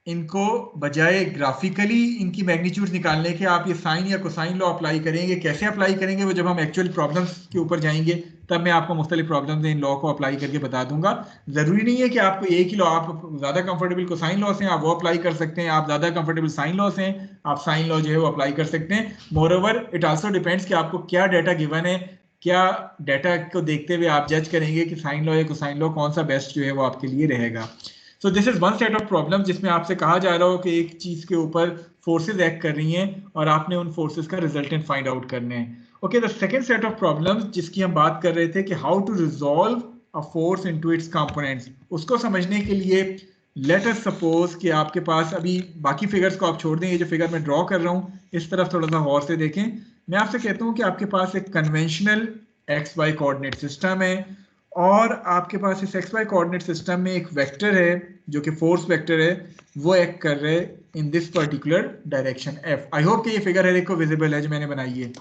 [SPEAKER 1] इनको बजाय ग्राफिकली इनकी मैग्नीट्यूड निकालने के आप ये साइन या कोसाइन लॉ अप्लाई करेंगे. कैसे अप्लाई करेंगे वो जब हम एक्चुअल प्रॉब्लम्स के ऊपर जाएंगे तब मैं आपको मुख्तलिफ प्रॉब्लम्स इन लॉ को अप्लाई करके बता दूंगा. जरूरी नहीं है कि आपको एक ही लॉ, आप ज्यादा कंफर्टेबल कोसाइन लॉ से आप वो अप्लाई कर सकते हैं, आप ज्यादा कंफर्टेबल साइन लॉ से आप साइन लॉ जो है वो अप्लाई कर सकते हैं. मोरओवर इट आल्सो डिपेंड्स कि आपको क्या डाटा गिवन है, क्या डाटा को देखते हुए आप जज करेंगे कि साइन लॉ या कोसाइन लॉ कौन सा बेस्ट जो है वो आपके लिए रहेगा. सो this is one set of problem जिसमें आपसे कहा जा रहा हो कि एक चीज के ऊपर फोर्सेस एक्ट कर रही हैं और आपने उन फोर्सेस का रिजल्टेंट फाइंड आउट करने हैं. Okay, the second set of problems जिसकी हम बात कर रहे थे कि how to resolve a force into its components, उसको समझने के लिए लेट अस सपोज कि आपके पास अभी बाकी फिगर्स को आप छोड़ दें, ये जो फिगर मैं ड्रॉ कर रहा हूँ इस तरफ थोड़ा सा गौर से देखें. मैं आपसे कहता हूँ कि आपके पास एक conventional x y coordinate system है और आपके पास इस एक्स वाई कोऑर्डिनेट सिस्टम में एक वेक्टर है जो कि फोर्स वेक्टर है, वो एक्ट कर रहे हैं in this particular direction F. I hope कि ये फिगर हर एक को विजिबल है जो मैंने बनाई है.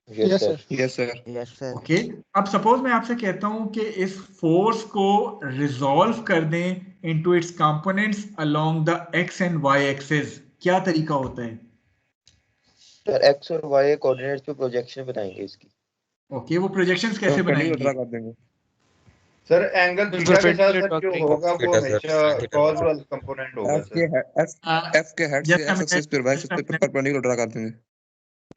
[SPEAKER 4] yes sir.
[SPEAKER 7] Yes sir.
[SPEAKER 2] Yes sir.
[SPEAKER 1] Okay, अब सपोज मैं आपसे कहता हूं कि इस फोर्स को रिजॉल्व कर दें into its components along the x and y axis. क्या तरीका होता है?
[SPEAKER 10] सर एक्स और वाई कोऑर्डिनेट्स पे प्रोजेक्शन बनाएंगे इसकी.
[SPEAKER 1] ओके, वो प्रोजेक्शंस कैसे बनाएंगे?
[SPEAKER 7] ड्रा कर देंगे
[SPEAKER 3] सर एंगल थीटा के साथ सर जो होगा वो हमेशा कॉजल कंपोनेंट होगा सर.
[SPEAKER 7] एफ के हेड से एक्स एक्सिस पर वाई एक्सिस पे परपेंडिकुलर ड्रा कर देंगे.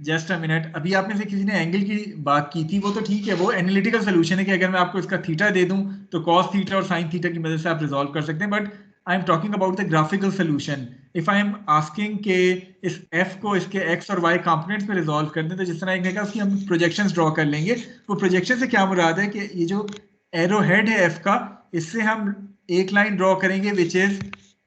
[SPEAKER 1] जस्ट अ मिनट, अभी आप में से किसी ने एंगल की बात की थी, वो तो ठीक है, वो एनालिटिकल सोल्यूशन है कि अगर मैं आपको इसका थीटा दे दूं तो कॉस थीटा और साइन थीटा की मदद से आप रिजॉल्व कर सकते हैं. But I am talking about the graphical solution. If I am asking के इस एफ को इसके एक्स और वाई कंपोनेंट्स में रिजॉल्व कर दें तो जिस तरह एक है उसकी हम प्रोजेक्शंस ड्रॉ कर लेंगे. वो प्रोजेक्शन से क्या मुराद है कि ये जो एरो हेड है एफ का, इससे हम एक लाइन ड्रॉ करेंगे which is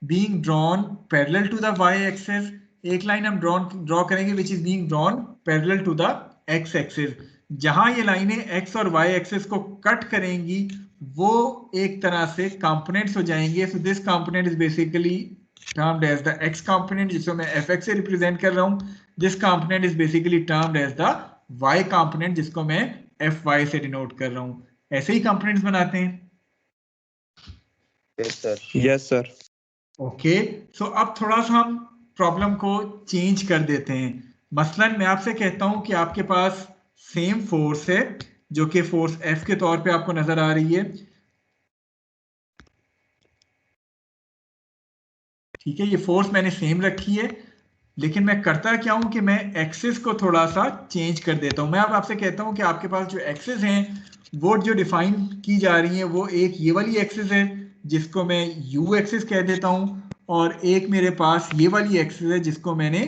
[SPEAKER 1] being drawn parallel to the y axis, एक लाइन हम ड्रॉ करेंगे which is being drawn parallel to the x axis. जहां ये लाइनें x और y एक्सिस को कट करेंगी वो एक तरह से कंपोनेंट्स हो जाएंगे। So this component is basically termed as the x component, जिसको मैं fx से रिप्रेजेंट कर रहा हूं। This component is basically termed as the y component, जिसको मैं fy से डिनोट कर रहा हूं। ऐसे ही कंपोनेंट्स बनाते हैं।
[SPEAKER 7] Yes sir.
[SPEAKER 1] ओके, सो अब थोड़ा सा हम प्रॉब्लम को चेंज कर देते हैं। मसलन मैं आपसे कहता हूं कि आपके पास सेम फोर्स है जो कि फोर्स F के तौर पे आपको नजर आ रही है। ठीक है, ये फोर्स मैंने सेम रखी है, लेकिन मैं करता क्या हूं कि मैं एक्सिस को थोड़ा सा चेंज कर देता हूं। मैं अब आपसे कहता हूं कि आपके पास जो एक्सिस हैं वो जो डिफाइन की जा रही हैं वो एक ये वाली एक्सिस है जिसको मैं U एक्सिस कह देता हूं, और एक मेरे पास ये वाली एक्सिस है जिसको मैंने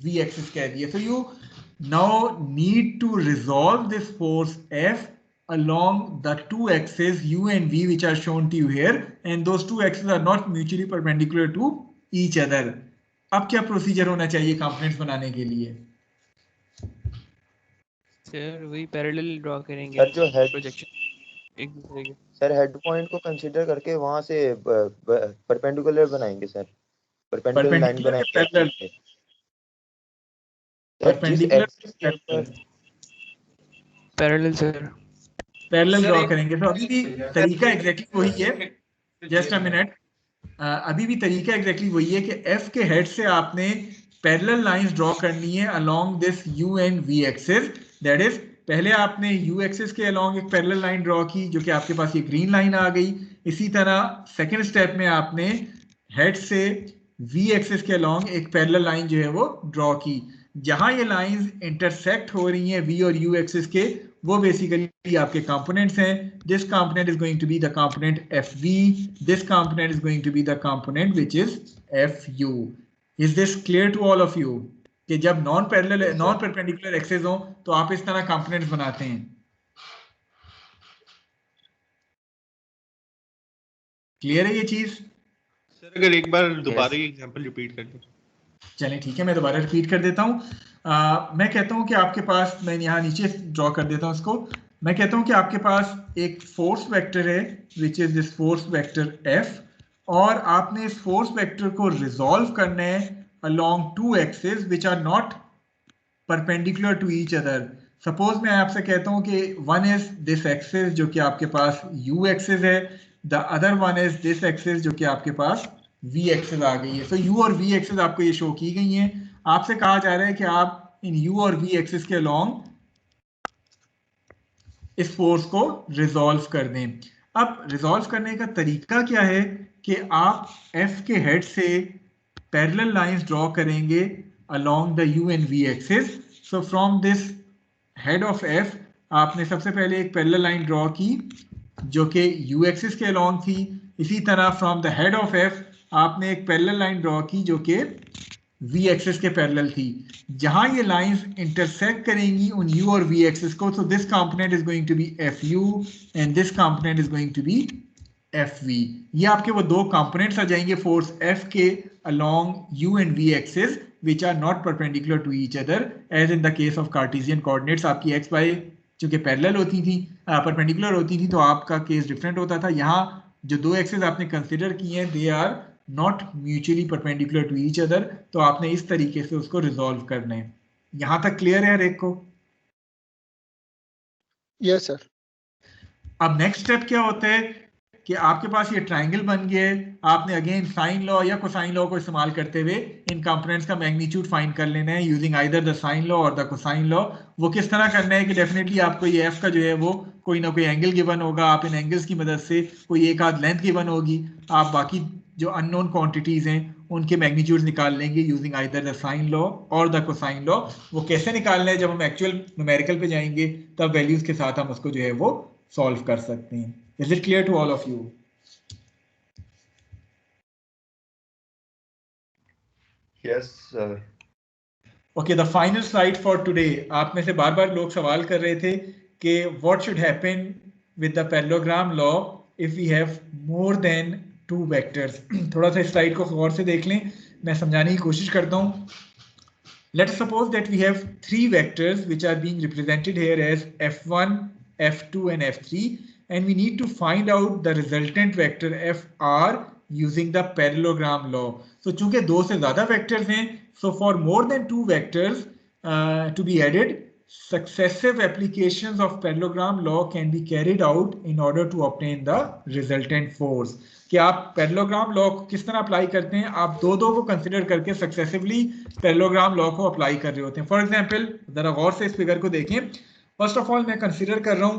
[SPEAKER 1] V एक्सिस कह दिया। So you now need to resolve this force F along the two axes U and V which are shown to you here, and those two axes are not mutually perpendicular to each other. अब क्या procedure होना चाहिए components बनाने के लिए?
[SPEAKER 2] Sir वही parallel draw करेंगे
[SPEAKER 11] sir जो हेड
[SPEAKER 2] प्रोजेक्शन एक दूसरे के।
[SPEAKER 11] सर हेड पॉइंट को कंसीडर करके वहां से परपेंडिकुलर बनाएंगे सर, परपेंडिकुलर लाइन बनाएंगे।
[SPEAKER 2] पैरेलल सर,
[SPEAKER 1] पैरेलल ड्रॉ करेंगे। तो अभी भी तरीका एग्जैक्टली वही है। जस्ट अ मिनट, अभी भी तरीका एग्जैक्टली वही है कि F के हेड से आपने पैरेलल लाइंस ड्रॉ करनी है along this U and V axis. That is पहले आपने U एक्सिस के अलोंग एक पैरेलल लाइन ड्रॉ की जो कि आपके पास ये ग्रीन लाइन आ गई। इसी तरह सेकंड स्टेप में आपने हेड से V एक्सिस के अलोंग एक पैरेलल लाइन जो है वो ड्रॉ की। जहां ये लाइंस इंटरसेक्ट हो रही हैं V और U एक्सिस के, वो बेसिकली आपके कंपोनेंट्स हैं। This component is going to be the component FV, this component is going to be the component which is FU। Is this clear to all of you कि जब non perpendicular axis हो तो आप इस तरह components बनाते हैं? Clear है ये चीज?
[SPEAKER 12] सर अगर एक बार दोबारा ये एग्जांपल रिपीट कर दें।
[SPEAKER 1] चलें ठीक है, मैं दोबारा रिपीट कर देता हूँ। मैं कहता हूँ कि आपके पास, मैं यहाँ नीचे ड्रॉ कर देता हूँ इसको। मैं कहता हूँ कि आपके पास एक फोर्स वेक्टर है which is this force vector F, और आपने इस फोर्स वेक्टर को रिजॉल्व करना है along two axes which are not perpendicular to each other. Suppose मैं आपसे कहता हूँ कि वन इज दिस एक्सिस जो कि आपके पास U एक्सिस है, the other one is this axis जो कि आपके पास V एक्सिस आ गई है। सो U और V एक्सिस आपको ये शो की गई हैं। आपसे कहा जा रहा है कि आप इन U और V एक्सिस के अलोंग इस फोर्स को रिजॉल्व कर दें। अब रिजॉल्व करने का तरीका क्या है कि आप F के हेड से पैरेलल लाइंस ड्रॉ करेंगे along the U and V axis. So from this head of F आपने सबसे पहले एक पैरेलल लाइन ड्रॉ की जो कि U एक्सिस के अलोंग थी। इसी तरह from the head of F आपने एक पैरेलल लाइन ड्रॉ की जो कि V एक्सिस के पैरेलल थी। जहां ये लाइंस इंटरसेक्ट करेंगी उन U और V एक्सिस को, so this component is going to be FU and this component is going to be FV। ये आपके वो दो कंपोनेंट्स आ जाएंगे फोर्स F के along U and V axis which are not perpendicular to each other as in the case of Cartesian coordinates। आपकी x y चूंकि parallel होती थी, परपेंडिकुलर होती थी, तो आपका केस डिफरेंट होता था। यहाँ जो दो एक्सिस आपने कंसिडर किए हैं they are not mutually perpendicular to each other, तो आपने इस तरीके से उसको रिजॉल्व करना है। यहां तक क्लियर है हर एक को?
[SPEAKER 8] Yes sir.
[SPEAKER 1] अब नेक्स्ट स्टेप क्या होता है कि आपके पास ये ट्राइंगल बन गया है। आपने अगेन साइन लॉ या कोसाइन लॉ को इस्तेमाल करते हुए इन कंपोनेंट्स का मैग्नीट्यूड फाइंड कर लेना है using either the sine law और द कोसाइन लॉ। वो किस तरह करना है कि डेफिनेटली आपको ये एफ का जो है वो कोई ना कोई एंगल गिवन होगा। आप इन एंगल्स की मदद से कोई एक आध लेंथ गिवन होगी, आप बाकी जो अननोन क्वांटिटीज हैं उनके मैग्नीट्यूड निकाल लेंगे using either the sine law और द कोसाइन लॉ। वो कैसे निकालना है जब हम एक्चुअल न्यूमेरिकल पे जाएंगे तब वैल्यूज के साथ हम उसको जो है वो सॉल्व कर सकते हैं। Is it clear to all of you?
[SPEAKER 3] Yes, sir.
[SPEAKER 1] Okay, the final slide for today. आप में से बार बार लोग सवाल कर रहे थे कि what should happen with the parallelogram law if we have more than 2 vectors. थोड़ा सा स्लाइड को गौर से देख लें, मैं समझाने की कोशिश करता हूँ। Let us suppose that we have 3 vectors which are being represented here as f1, f2 and f3, and we need to find out the resultant vector fr using the parallelogram law. So चूंकि 2 से ज़्यादा vectors हैं, so for more than 2 vectors to be added, successive applications of parallelogram law can be carried out in order to obtain the resultant force. कि आप parallelogram law को किस तरह apply करते हैं, आप दो को कंसिडर करके सक्सेसिवली पैरेललोग्राम लॉ को अप्लाई कर रहे होते हैं। फॉर एग्जांपल जरा गौर से इस फिगर को देखें। फर्स्ट ऑफ ऑल मैं कंसिडर कर रहा हूं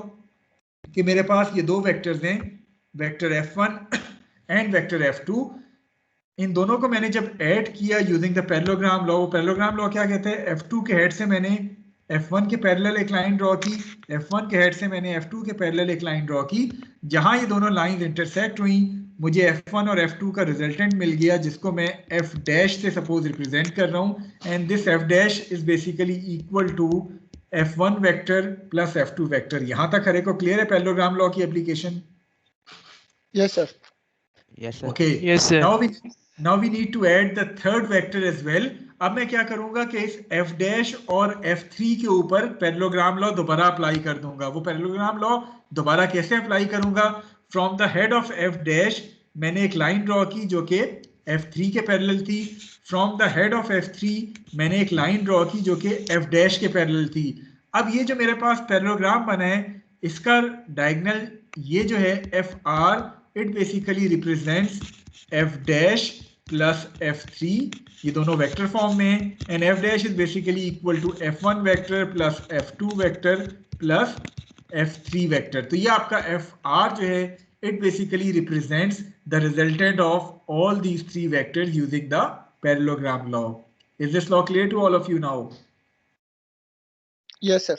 [SPEAKER 1] कि मेरे पास ये 2 वेक्टर्स हैं, vector f1 and vector f2। इन दोनों को मैंने जब ऐड किया यूजिंग द पैरेललोग्राम लॉ, वो पैरेललोग्राम लॉ क्या कहते हैं, f2 के हेड से मैंने f1 के पैरेलल एक लाइन ड्रॉ की, f1 के हेड से मैंने f2 के पैरेलल एक लाइन ड्रॉ की। जहां ये दोनों लाइंस इंटरसेक्ट हुई, मुझे f1 और f2 का रिजल्टेंट मिल गया, जिसको मैं f डैश से सपोज रिप्रेजेंट कर रहा हूं। And this f dash is basically equal to f1 vector plus f2 vector. यहां तक हर एक को क्लियर है पैरेललोग्राम लॉ की application?
[SPEAKER 8] Yes sir.
[SPEAKER 2] Yes, sir.
[SPEAKER 1] Okay.
[SPEAKER 2] Yes, sir.
[SPEAKER 1] Now we need to add the third vector as well. अब मैं क्या करूंगा कि इस f डैश और f3 के ऊपर पैरेललोग्राम लॉ दोबारा अप्लाई कर दूंगा। वो पैरेललोग्राम लॉ दोबारा कैसे अप्लाई करूंगा? From the head of f dash मैंने एक लाइन ड्रॉ की जो कि f3 के पैरेलल थी। From the head of f3 मैंने एक लाइन ड्रॉ की जो कि f डैश के पैरेलल थी। अब ये जो मेरे पास पैरेललोग्राम बना है, इसका डायगोनल ये जो है fr, it basically represents f dash plus f3, ये दोनों वेक्टर फॉर्म में हैं। And f dash is basically equal to f1 vector plus f2 vector plus f3 vector. तो ये आपका fr जो है, it basically represents the resultant of all these 3 vectors using the parallelogram law. Is this law clear to all of you now?
[SPEAKER 8] Yes sir.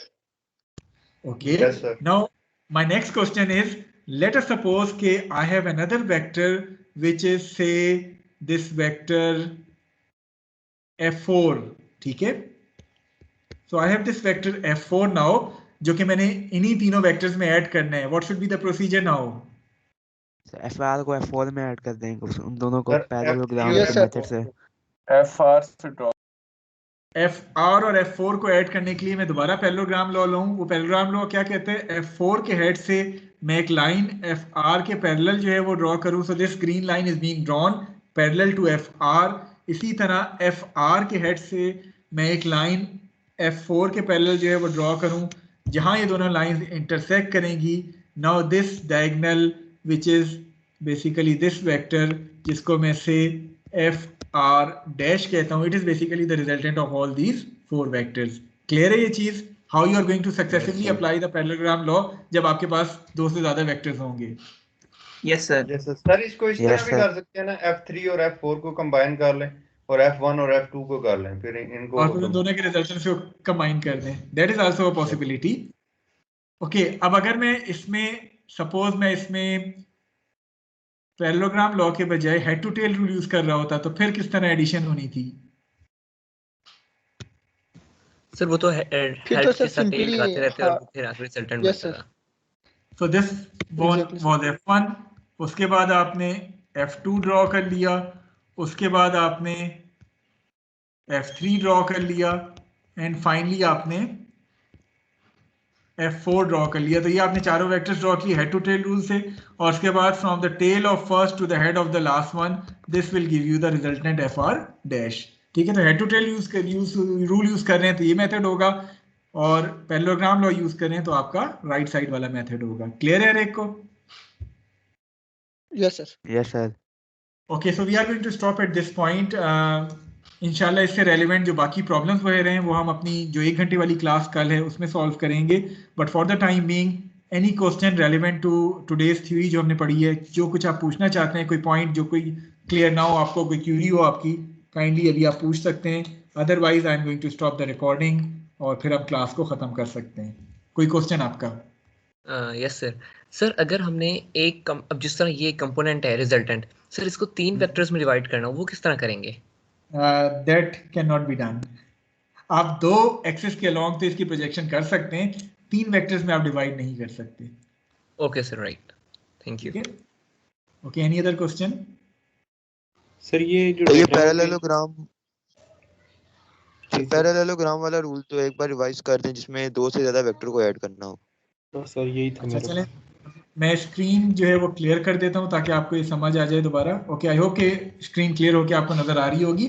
[SPEAKER 1] Okay.
[SPEAKER 3] Yes sir.
[SPEAKER 1] Now my next question is, let us suppose कि I have another vector which is say this vector f4, ठीक है? So I have this vector f4 now, जो कि मैंने इन्हीं तीनों vectors में add करना है। What should be the procedure now?
[SPEAKER 2] FR को F4 में ऐड कर देंगे, उन दोनों को पैरेललोग्राम
[SPEAKER 8] Yes,
[SPEAKER 2] मेथड से।
[SPEAKER 1] FR और F4 को ऐड करने के लिए मैं दोबारा पैरेललोग्राम लॉ लूं। वो पैरेललोग्राम लॉ क्या कहते हैं? F4 के हेड से मैं एक लाइन FR के पैरेलल जो है वो ड्रॉ करूं। So this green line is being drawn parallel to FR। इसी तरह FR के हेड से मैं एक लाइन F4 के पैरेलल जो है वो ड्रॉ करूं, जहां ये दोनों लाइंस इंटरसेक्ट करेंगी। Now this diagonal which is basically this vector, जिसको मैं से FR dash कहता हूँ, it is basically the resultant of all these 4 vectors. Clear है ये चीज? How you are going to successively apply the parallelogram law जब आपके पास 2 से ज्यादा vectors होंगे?
[SPEAKER 10] Yes sir.
[SPEAKER 3] Yes sir. Sir इसको इस तरह भी कर सकते हैं ना, f3 और f4 को कंबाइन कर लें और f1 और f2 को कर लें, फिर इनको
[SPEAKER 1] और फिर दोनों के रिजल्टेंट्स को कंबाइन कर दें। That is also a possibility. Okay, अब अगर मैं इसमें सपोज मैं इसमें पैरेललोग्राम लॉ के बजाय head to tail rule use कर रहा होता, तो फिर किस तरह एडिशन होनी थी?
[SPEAKER 10] सर वो तो
[SPEAKER 8] फिर तो सर सिंपली
[SPEAKER 10] रहते और फिर आखिरी resultant
[SPEAKER 8] yes sir.
[SPEAKER 1] So this was f1, उसके बाद आपने f2 ड्रॉ कर लिया, उसके बाद आपने f3 ड्रॉ कर लिया एंड फाइनली आपने f4 ड्रॉ कर लिया। तो ये आपने चारों वेक्टर्स ड्रॉ किए हेड टू टेल रूल से, और उसके बाद from the tail of first to the head of the last one, this will give you the resultant FR dash. ठीक है, तो head to tail rule use कर रहे हैं तो ये मेथड होगा, और पैरेललोग्राम लॉ यूज कर रहे हैं तो आपका राइट साइड वाला मेथड होगा। क्लियर है हर एक को?
[SPEAKER 8] Yes sir.
[SPEAKER 2] Yes sir.
[SPEAKER 1] Okay, so we are going to stop at this point. इंशाल्लाह इससे रेलिवेंट जो बाकी प्रॉब्लम्स वगैरह हैं वो हम अपनी जो 1 घंटे वाली क्लास कल है उसमें सॉल्व करेंगे। But for the time being any question relevant to today's theory जो हमने पढ़ी है, जो कुछ आप पूछना चाहते हैं, कोई पॉइंट जो कोई क्लियर ना हो आपको, कोई क्यूरी हो आपकी, काइंडली अभी आप पूछ सकते हैं। Otherwise I am going to stop the recording और फिर हम क्लास को ख़त्म कर सकते हैं। कोई क्वेश्चन आपका?
[SPEAKER 13] Yes sir. सर अगर हमने अब जिस तरह ये कंपोनेंट है रिजल्टेंट, सर इसको 3 वेक्टर्स में डिवाइड करना, वो किस तरह करेंगे?
[SPEAKER 1] That cannot be done. आप 2 एक्सिस के अलोंग तो इसकी प्रोजेक्शन कर सकते हैं, 3 वेक्टर्स में आप डिवाइड नहीं कर सकते।
[SPEAKER 13] Okay sir, right, thank you.
[SPEAKER 1] Okay, any other question?
[SPEAKER 12] Sir ये जो
[SPEAKER 11] ये पैरेललोग्राम वाला रूल तो एक बार रिवाइज कर दें जिसमें 2 से ज्यादा वेक्टर को ऐड करना हो।
[SPEAKER 12] तो सर यही था
[SPEAKER 1] अच्छा,
[SPEAKER 12] मेरा।
[SPEAKER 1] चलें मैं स्क्रीन जो है वो क्लियर कर देता हूँ ताकि आपको ये समझ आ जाए दोबारा। ओके, आई होप कि स्क्रीन क्लियर होके आपको नजर आ रही होगी।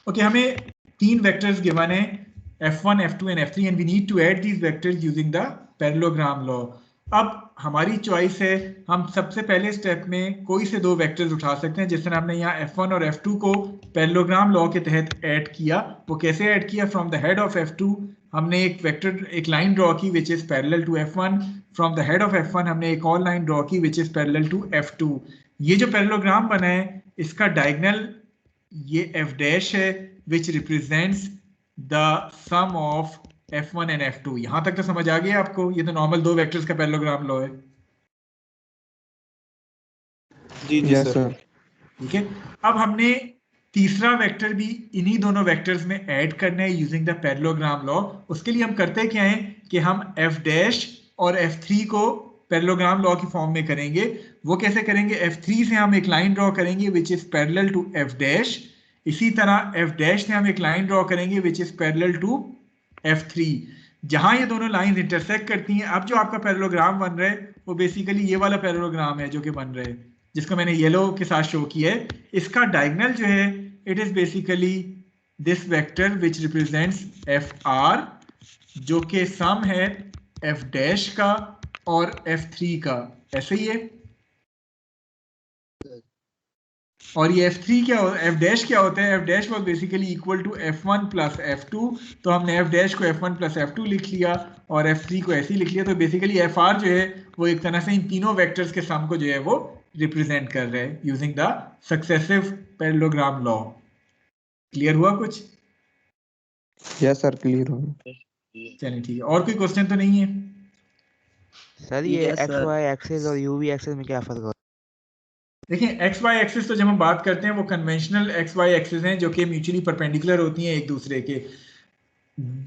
[SPEAKER 1] ओके, हमें 3 वेक्टर्स गिवन है f1, f2 and f3 and we need to add these vectors using the parallelogram law. अब हमारी चॉइस है, हम सबसे पहले स्टेप में कोई से 2 वेक्टर्स उठा सकते हैं। जिस तरह हमने यहाँ f1 और f2 को पैरेललोग्राम लॉ के तहत ऐड किया। वो कैसे ऐड किया? From the head of f2 हमने एक लाइन ड्रॉ की which is parallel to f1। From the head of f1 हमने एक और लाइन ड्रॉ की which is parallel to f2। ये जो पैरेललोग्राम बना है इसका डायगोनल ये f डैश है which represents the sum of f1 and f2। यहां तक तो समझ आ गया आपको? ये तो नॉर्मल 2 वेक्टर्स का पैरेललोग्राम लॉ है।
[SPEAKER 12] जी जी सर।
[SPEAKER 1] ठीक है, अब हमने तीसरा वेक्टर भी इन्हीं दोनों वेक्टर्स में ऐड करना है यूजिंग द पैरेललोग्राम लॉ। उसके लिए हम करते क्या है कि हम f डैश और f3 को पैरेललोग्राम लॉ की फॉर्म में करेंगे। वो कैसे करेंगे? f3 से हम एक लाइन ड्रॉ करेंगे which is parallel to f dash. इसी तरह f डैश से हम एक लाइन ड्रॉ करेंगे which is parallel to f3। जहां ये दोनों लाइंस इंटरसेक्ट करती हैं, अब जो आपका पैरेललोग्राम बन रहा है वो बेसिकली ये वाला पैरेललोग्राम है जो कि बन रहा है, जिसको मैंने येलो के साथ शो किया है। इसका डायगोनल जो है it is basically this vector which represents fr, जो कि सम है f डैश का और f3 का। ऐसे ही है। और ये f3 क्या f डैश क्या होता है? f dash was basically equal to f1 plus f2। तो हमने f डैश को f1 प्लस f2 लिख लिया और f3 को ऐसे ही लिख लिया। तो बेसिकली fr जो है वो एक तरह से इन तीनों वेक्टर्स के सम को जो है वो रिप्रेजेंट कर रहे हैं using the successive parallelogram law. Clear हुआ कुछ?
[SPEAKER 7] यस सर, क्लियर हो गया।
[SPEAKER 1] चलिए ठीक है, और कोई क्वेश्चन तो नहीं है?
[SPEAKER 2] सर ये XY एक्सिस और UV एक्सिस में क्या फर्क होता है?
[SPEAKER 1] देखिए, XY एक्सिस तो जब हम बात करते हैं वो कन्वेंशनल XY एक्सिस हैं जो कि म्यूचुअली परपेंडिकुलर होती हैं एक दूसरे के।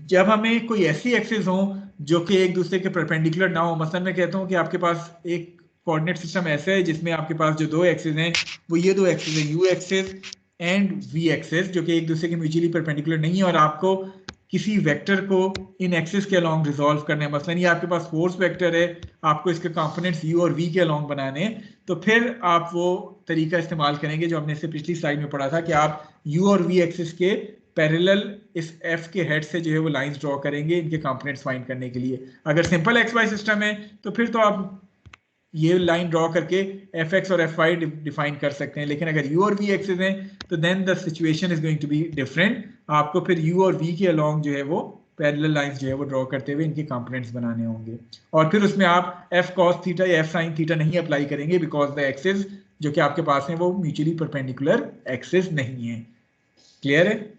[SPEAKER 1] जब हमें कोई ऐसी एक्सिस हो जो कि एक दूसरे के परपेंडिकुलर ना हो, मसलन मैं कहता हूँ कि आपके पास एक कोऑर्डिनेट सिस्टम ऐसा है जिसमें आपके पास जो 2 एक्सिस हैं वो ये 2 एक्सिस है, U axis and V axis, जो कि एक दूसरे के म्यूचुअली परपेंडिकुलर नहीं है और आपको किसी वेक्टर को इन एक्सिस के अलोंग रिजॉल्व करना है। मसलन ये आपके पास फोर्स वेक्टर है, आपको इसके कंपोनेंट्स U और V के अलोंग बनाने हैं, तो फिर आप वो तरीका इस्तेमाल करेंगे जो हमने इससे पिछली स्लाइड में पढ़ा था कि आप U और V एक्सिस के पैरेलल इस F के हेड से जो है वो लाइंस ड्रॉ करेंगे इनके कंपोनेंट्स फाइंड करने के लिए। अगर सिंपल XY सिस्टम है तो फिर तो आप ये लाइन ड्रॉ करके fx और fy डिफाइन कर सकते हैं, लेकिन अगर u और v एक्सिस हैं तो then the situation is going to be different. आपको फिर u और v के अलोंग जो है वो पैरेलल लाइंस जो है वो ड्रॉ करते हुए इनके कंपोनेंट्स बनाने होंगे। और फिर उसमें आप f cos थीटा या f sin थीटा नहीं अप्लाई करेंगे बिकॉज द एक्सिस जो कि आपके पास है वो म्यूचुअली परपेंडिकुलर एक्सिस नहीं है। क्लियर है?